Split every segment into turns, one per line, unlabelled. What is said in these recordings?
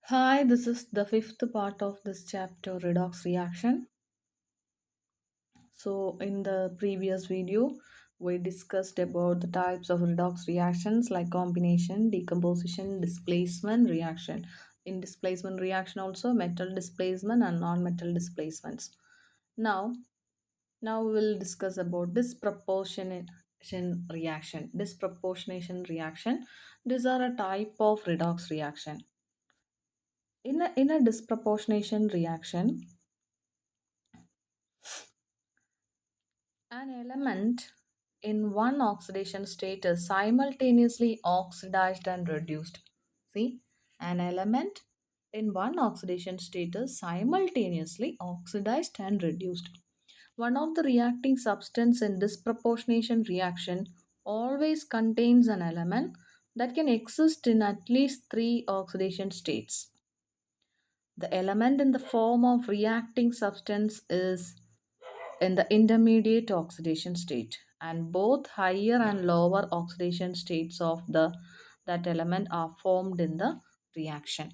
Hi, this is the fifth part of this chapter, Redox reaction. So, in the previous video, we discussed about the types of redox reactions like combination, decomposition, displacement, reaction. In displacement reaction, also metal displacement and non-metal displacements. Now, now we will discuss about disproportionation reaction. Disproportionation reaction. These are a type of redox reaction. In a disproportionation reaction, an element in one oxidation state is simultaneously oxidized and reduced. See, an element in one oxidation state is simultaneously oxidized and reduced. One of the reacting substance in disproportionation reaction always contains an element that can exist in at least three oxidation states. The element in the form of reacting substance is in the intermediate oxidation state, and both higher and lower oxidation states of the that element are formed in the reaction.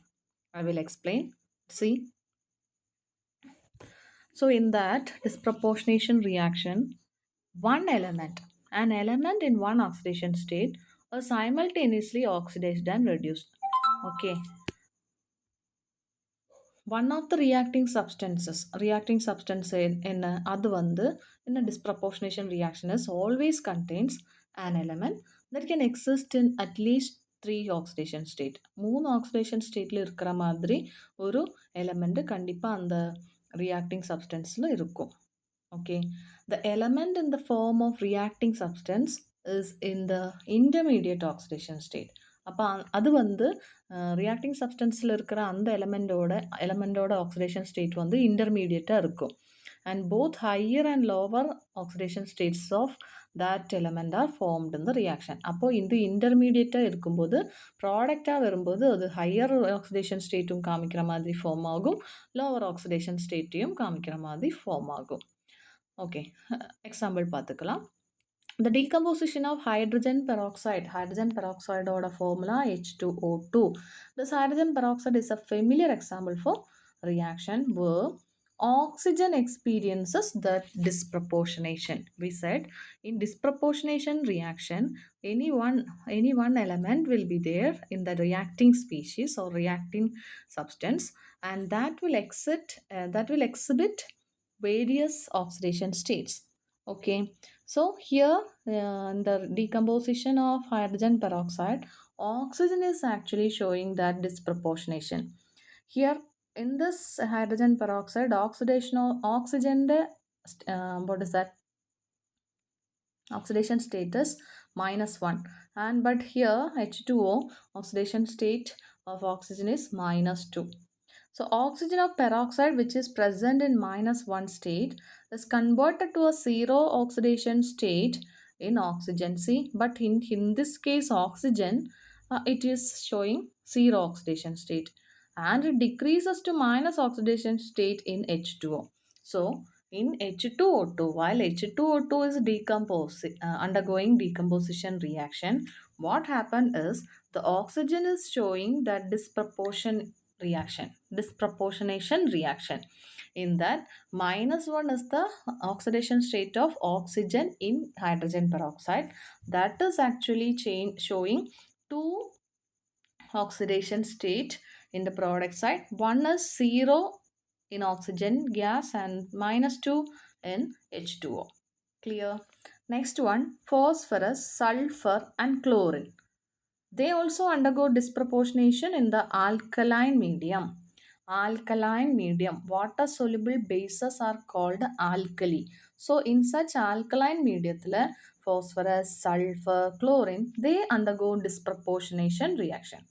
I will explain. See, so in that disproportionation reaction, an element in one oxidation state are simultaneously oxidized and reduced. Okay, one of the reacting substance in அது வந்து in a disproportionation reaction is always contains an element that can exist in at least three oxidation state மூணு oxidation ஸ்டேட்டில் இருக்கிற மாதிரி ஒரு element கண்டிப்பாக அந்த reacting சப்ஸ்டன்ஸில் இருக்கும். Okay, the element in the form of reacting substance is in the intermediate oxidation state. அப்போ அது வந்து ரியாக்டிங் சப்ஸ்டன்ஸில் இருக்கிற அந்த எலமெண்டோட ஆக்சிடேஷன் ஸ்டேட் வந்து இன்டர்மீடியட்டாக இருக்கும். And both higher and lower oxidation states of that element are formed in the reaction. அப்போ இந்த இன்டர்மீடியட்டாக இருக்கும்போது ப்ராடக்டாக வரும்போது அது ஹையர் ஆக்சிடேஷன் ஸ்டேட்டும் காமிக்கிற மாதிரி ஃபார்ம் ஆகும், லோவர் ஆக்சிடேஷன் ஸ்டேட்டையும் காமிக்கிற மாதிரி ஃபார்ம் ஆகும். ஓகே, எக்ஸாம்பிள் பார்த்துக்கலாம். The decomposition of hydrogen peroxide order formula H2O2. This hydrogen peroxide is a familiar example for reaction where oxygen experiences the disproportionation. We said in disproportionation reaction, any one element will be there in the reacting species or reacting substance, and that will exhibit various oxidation states. Okay, so here in the decomposition of hydrogen peroxide, oxygen is actually showing that disproportionation. Here in this hydrogen peroxide, oxidation of oxygen, what is that? Oxidation status -1, and but here H2O oxidation state of oxygen is -2. So oxygen of peroxide, which is present in -1 state, is converted to a zero oxidation state in oxygen. See, but in this case oxygen, it is showing zero oxidation state, and it decreases to minus oxidation state in H2O. So in H2O2, while H2O2 is undergoing decomposition reaction, what happened is the oxygen is showing that disproportionation reaction. In that, -1 is the oxidation state of oxygen in hydrogen peroxide. That is actually showing two oxidation state in the product side. One is zero in oxygen gas and -2 in H2O. Clear? Next one, phosphorus, sulfur and chlorine. They also undergo disproportionation in the alkaline medium. Alkaline medium, water soluble bases are called alkali. So in such alkaline mediathila, phosphorus, sulfur, chlorine, they undergo disproportionation reaction.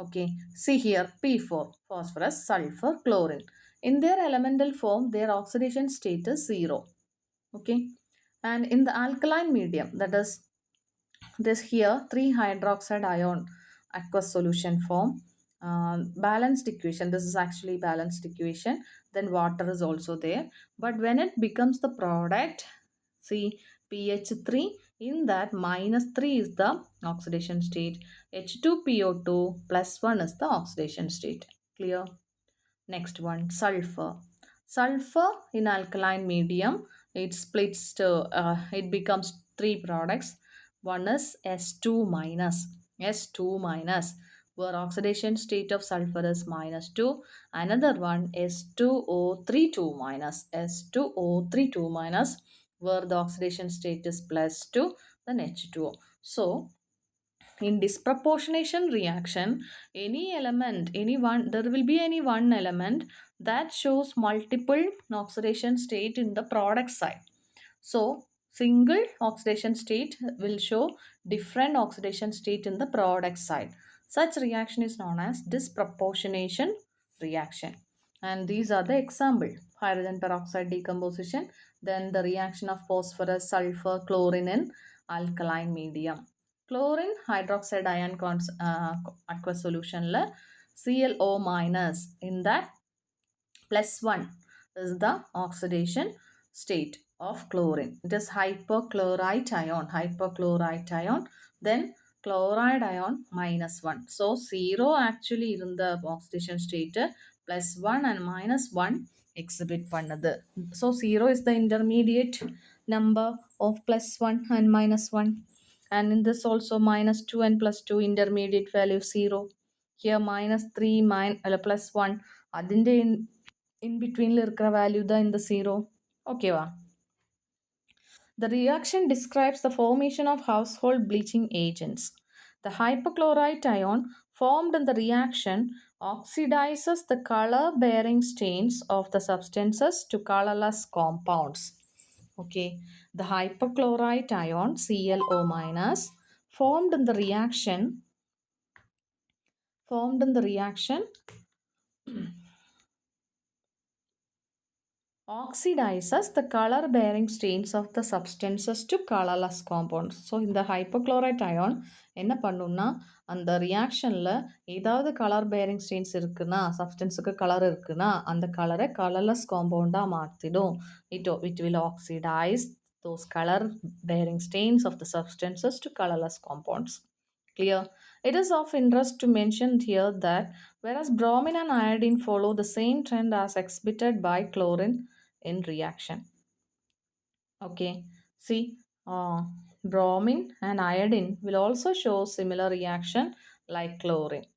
Okay, see here P4, phosphorus, sulfur, chlorine. In their elemental form, their oxidation state is 0. Okay, and in the alkaline medium, that is this here 3 hydroxide ion aqueous solution form. Balanced equation, this is actually balanced equation, then water is also there, but when it becomes the product, see pH 3, in that -3 is the oxidation state, H2PO2 +1 is the oxidation state. Clear? Next one, sulfur. Sulfur in alkaline medium, it splits to, it becomes three products. One is S2 minus, S2 minus, where oxidation state of sulfur is minus 2. Another one S2O32 minus, S2O32 minus, where the oxidation state is plus 2, then H2O. So, in disproportionation reaction, any element, any one, there will be any one element that shows multiple oxidation state in the product side. So single oxidation state will show different oxidation state in the product side. Such reaction is known as disproportionation reaction. And these are the example: hydrogen peroxide decomposition, then the reaction of phosphorus, sulfur, chlorine in alkaline medium. Chlorine hydroxide ion aqueous solution la ClO minus, in that plus 1 is the oxidation state of chlorine. It is hypochlorite ion, then chloride ion minus 1. So 0 actually in the oxidation state, plus 1 and minus 1 exhibit pannadu. So 0 is the intermediate number of plus 1 and minus 1. And in this also minus 2 and plus 2 intermediate value 0. Here minus 3 plus 1. അതിൻ്റെ in between இருக்கிற value தான் இந்த 0. ஓகேவா? The reaction describes the formation of household bleaching agents. The hypochlorite ion formed in the reaction oxidizes the color bearing stains of the substances to colorless compounds. Okay, the hypochlorite ion ClO minus formed in the reaction oxidizes the color bearing stains of the substances to colorless compounds. So இந்த hypochlorite ion என்ன பண்ணுன்னா, அந்த ரியாக்ஷனில் ஏதாவது colour bearing stains இருக்குன்னா, சப்ஸ்டன்ஸுக்கு colour இருக்குன்னா, அந்த கலரை colourless காம்பவுண்டாக மாற்றிடும். It will oxidise those color bearing stains of the substances to colorless compounds. Clear? It is of interest to mention here that whereas bromine and iodine follow the same trend as exhibited by chlorine in reaction. Okay, see, bromine and iodine will also show similar reaction like chlorine.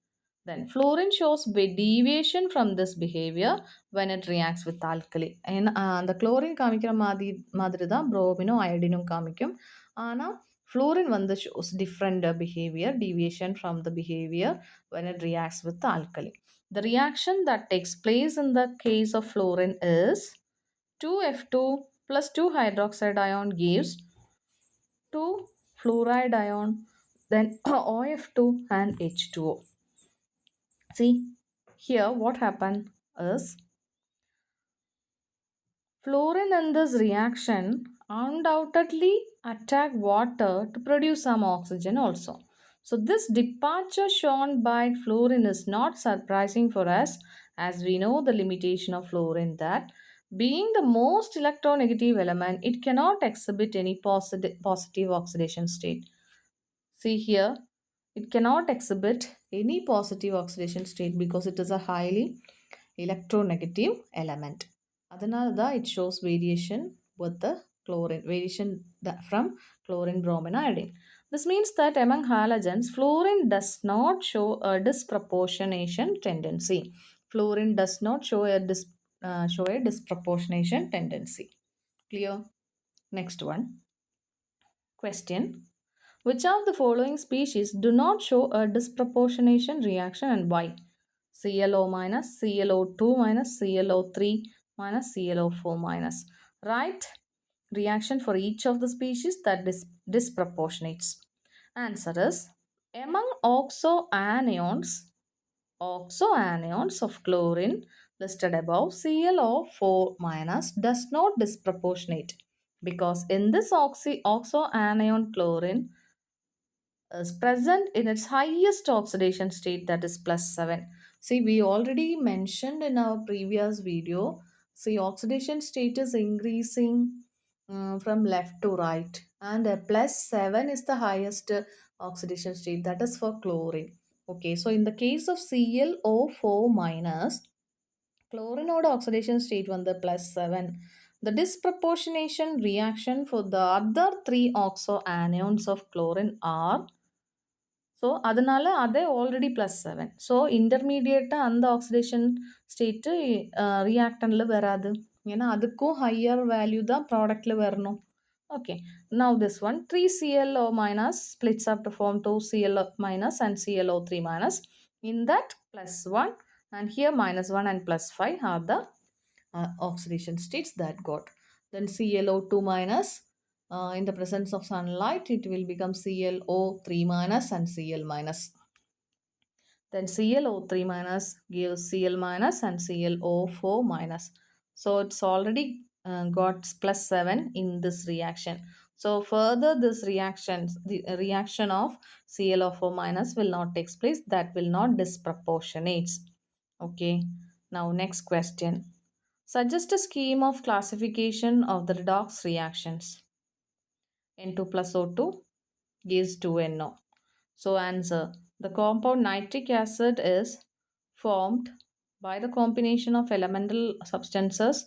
Then fluorine shows deviation from this behavior when it reacts with alkali. And the chlorine காமிக்கிற மாதிரி தான் bromine iodine காமிக்கும். ஆனால் fluorine வந்து shows different behavior, deviation from the behavior when it reacts with the alkali. The reaction that takes place in the case of fluorine is 2F2 plus 2 hydroxide ion gives 2 fluoride ion, then OF2 and H2O. See, here what happened is fluorine in this reaction undoubtedly attack water to produce some oxygen also. So this departure shown by fluorine is not surprising for us, as we know the limitation of fluorine, that being the most electronegative element, it cannot exhibit any positive oxidation state. See here, it cannot exhibit any positive oxidation state because it is a highly electronegative element. அதனால தான் it shows variation with the chlorine, from chlorine, bromine, iodine. This means that among halogens, fluorine does not show a disproportionation tendency. Fluorine does not show a disproportionation tendency. Clear? Next one. Question. Which of the following species do not show a disproportionation reaction and why? ClO minus, ClO2 minus, ClO3 minus, ClO4 minus. Write reaction for each of the species that disproportionates. Answer is, among oxoanions of chlorine listed above, ClO4 minus does not disproportionate because in this oxoanion chlorine is present in its highest oxidation state, that is plus 7. See, we already mentioned in our previous video, see, oxidation state is increasing from left to right, and plus 7 is the highest oxidation state, that is for chlorine. Okay, so in the case of ClO4 minus, chlorinoid oxidation state on the plus 7. The disproportionation reaction for the other three oxo anions of chlorine are, so அதனால அதே already plus 7. So intermediate அந்த oxidation state reactantல வராது. ஏன்னா அதுக்கும் higher value தான் productல வரணும். Okay. Now this one 3ClO minus splits up to form 2Cl minus and ClO3 minus. In that plus 1 and here minus 1 and plus 5 are the oxidation states that got. Then ClO2 minus, in the presence of sunlight, it will become ClO3 minus and Cl minus. Then ClO3 minus gives Cl minus and ClO4 minus. So it's already got plus 7 in this reaction. So further this reaction, the reaction of ClO4 minus will not take place. That will not disproportionate. Okay. Now next question. Suggest a scheme of classification of the redox reactions. N2 plus O2 gives 2NO. So answer. The compound nitric acid is formed by the combination of elemental substances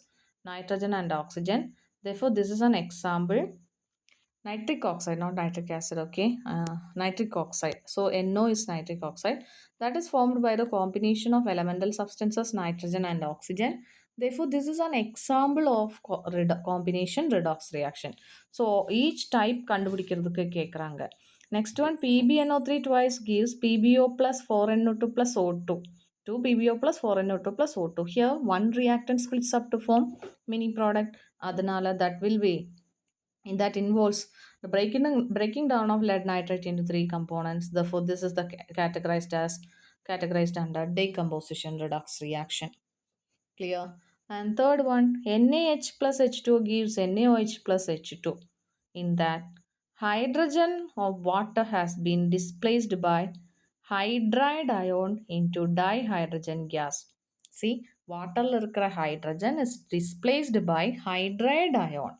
nitrogen and oxygen. Therefore, this is an example. Nitric oxide, not nitric acid, okay? Nitric oxide. So, NO is nitric oxide. That is formed by the combination of elemental substances nitrogen and oxygen. Therefore, this is an example of combination redox reaction. So, each type கண்டுபிடிக்கிறதுக்கு கேட்குறாங்க. Next one, PbNO3 twice gives PbO plus 4NO2 plus O2. 2 PbO plus 4NO2 plus O2. Here, one reactant splits up to form mini product. அதனால that will be, and that involves the breaking down of lead nitrate into three components. Therefore, this is the categorized under decomposition redox reaction. Clear? And third one, NaH plus H2 gives NaOH plus H2. In that, hydrogen of water has been displaced by hydride ion into dihydrogen gas. See, water hydrogen is displaced by hydride ion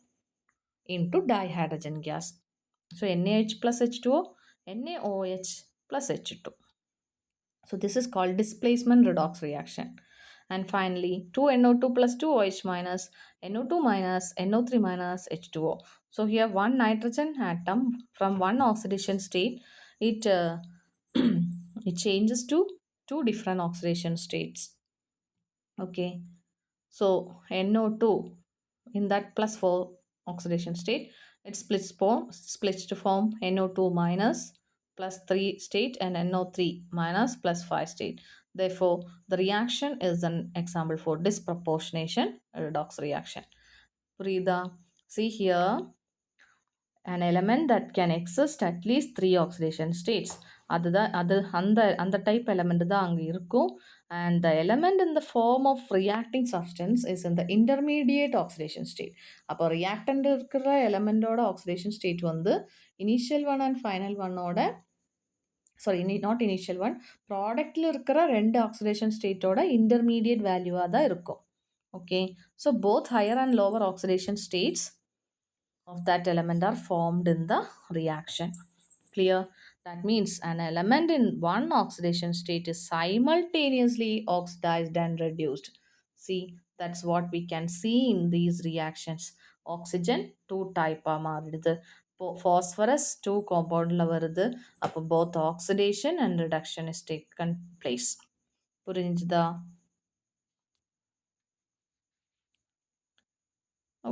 into dihydrogen gas. So NaH plus H2O, NaOH plus H2. So this is called displacement redox reaction. And finally, 2NO2 plus 2OH minus, NO2 minus, NO3 minus, H2O. So here one nitrogen atom from one oxidation state, it, it changes to two different oxidation states. Okay. So NO2 in that plus 4 oxidation state, it splits to form NO2 minus plus 3 state and NO3 minus plus 5 state. Therefore, the reaction is an example for disproportionation redox reaction. Purida, see here, an element that can exist at least three oxidation states. அதுதான் அது அந்த type element தான் அங்கே இருக்கும். And the element in the form of reacting substance is in the intermediate oxidation state. அப்போ reactant இருக்கிற elementோட oxidation state வந்து initial one and final one ஓட, sorry, not initial one, ப்ராடக்டில் இருக்கிற ரெண்டு ஆக்சிடேஷன் ஸ்டேட்டோட இன்டர்மீடியட் வேல்யூவாக தான் இருக்கும். Okay, so both higher and lower oxidation states of that element are formed in the reaction. Clear? That means an element in one oxidation state is simultaneously oxidized and reduced. See, that's what we can see in these reactions. Oxygen 2 type மாறிடுது, phosphorus 2 compoundல வருது. அப்போ both oxidation and reduction is taken place. புரிஞ்சுதா?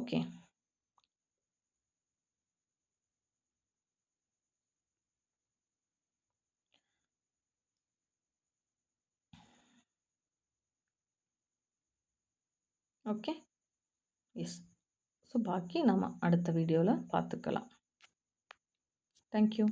Okay. Okay. Yes. So பாக்கி நம்ம அடுத்த வீடியோவில் பார்த்துக்கலாம். Thank you.